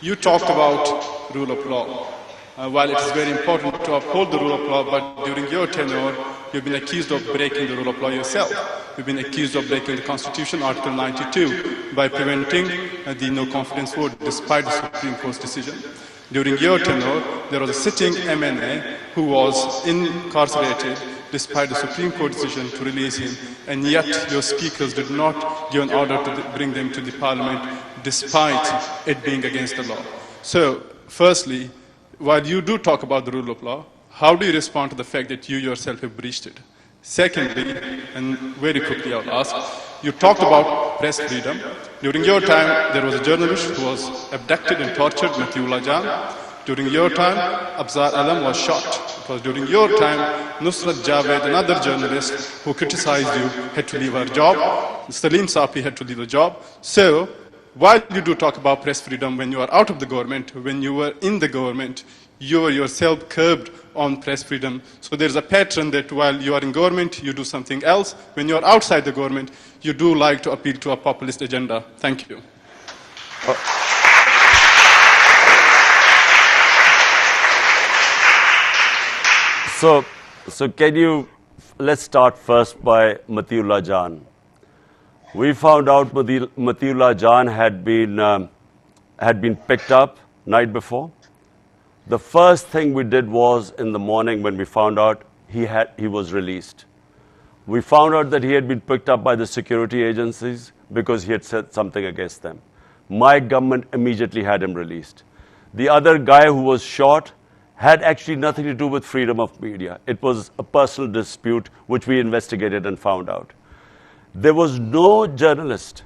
You talked about rule of law. While it is very important to uphold the rule of law, but during your tenure, you've been accused of breaking the rule of law yourself. You've been accused of breaking the Constitution, Article 92, by preventing the no confidence vote despite the Supreme Court's decision. During your tenure, there was a sitting MNA who was incarcerated despite the Supreme Court decision to release him, and yet your speakers did not give an order to bring them to the Parliament despite it being against the law. So, firstly, while you do talk about the rule of law, how do you respond to the fact that you yourself have breached it? Secondly, and very quickly I'll ask, you talked about press freedom. During your time, there was a journalist who was abducted and tortured, Matiullah Jan. During your time, Abzar Alam was shot. It was during your time, Nusrat Javed, another journalist who criticized you, had to leave her job. Salim Safi had to leave the job. So, while you do talk about press freedom when you are out of the government, when you were in the government, you were yourself curbed on press freedom. So there's a pattern that while you are in government, you do something else. When you are outside the government, you do like to appeal to a populist agenda. Thank you. So can you, let's start first by Matiullah Jan. We found out Matiullah Jan had been picked up night before. The first thing we did was in the morning when we found out he was released. We found out that he had been picked up by the security agencies because he had said something against them. My government immediately had him released. The other guy who was shot had actually nothing to do with freedom of media. It was a personal dispute which we investigated and found out. There was no journalist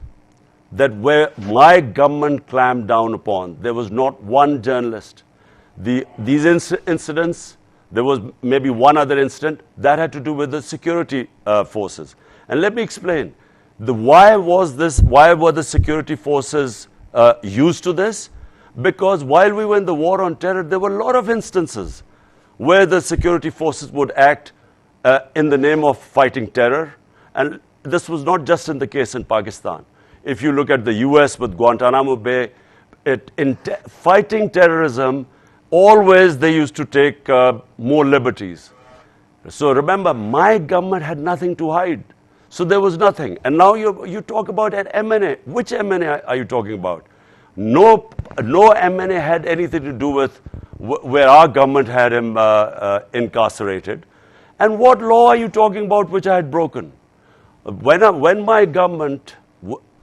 that where my government clamped down upon. There was not one journalist. These incidents, there was maybe one other incident that had to do with the security forces. And let me explain. Why were the security forces used to this? Because while we were in the war on terror, there were a lot of instances where the security forces would act in the name of fighting terror. And this was not just in the case in Pakistan. If you look at the US with Guantanamo Bay, fighting terrorism, always they used to take more liberties. So remember, my government had nothing to hide. So there was nothing. And now you talk about an MNA. Which MNA are you talking about? No MNA had anything to do with where our government had him incarcerated. And what law are you talking about which I had broken? When my government,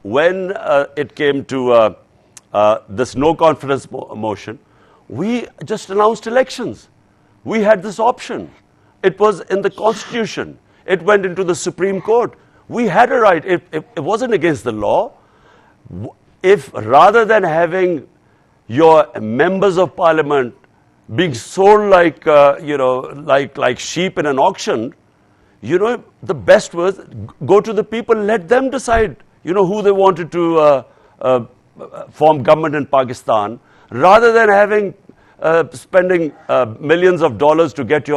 when it came to this no confidence motion, we just announced elections. We had this option. It was in the Constitution. It went into the Supreme Court. We had a right. It wasn't against the law. If rather than having your members of parliament being sold like, like sheep in an auction, the best was go to the people, let them decide, who they wanted to form government in Pakistan, rather than spending millions of dollars to get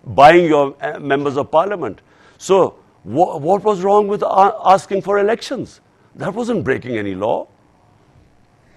buying your members of parliament. So what was wrong with asking for elections? That wasn't breaking any law.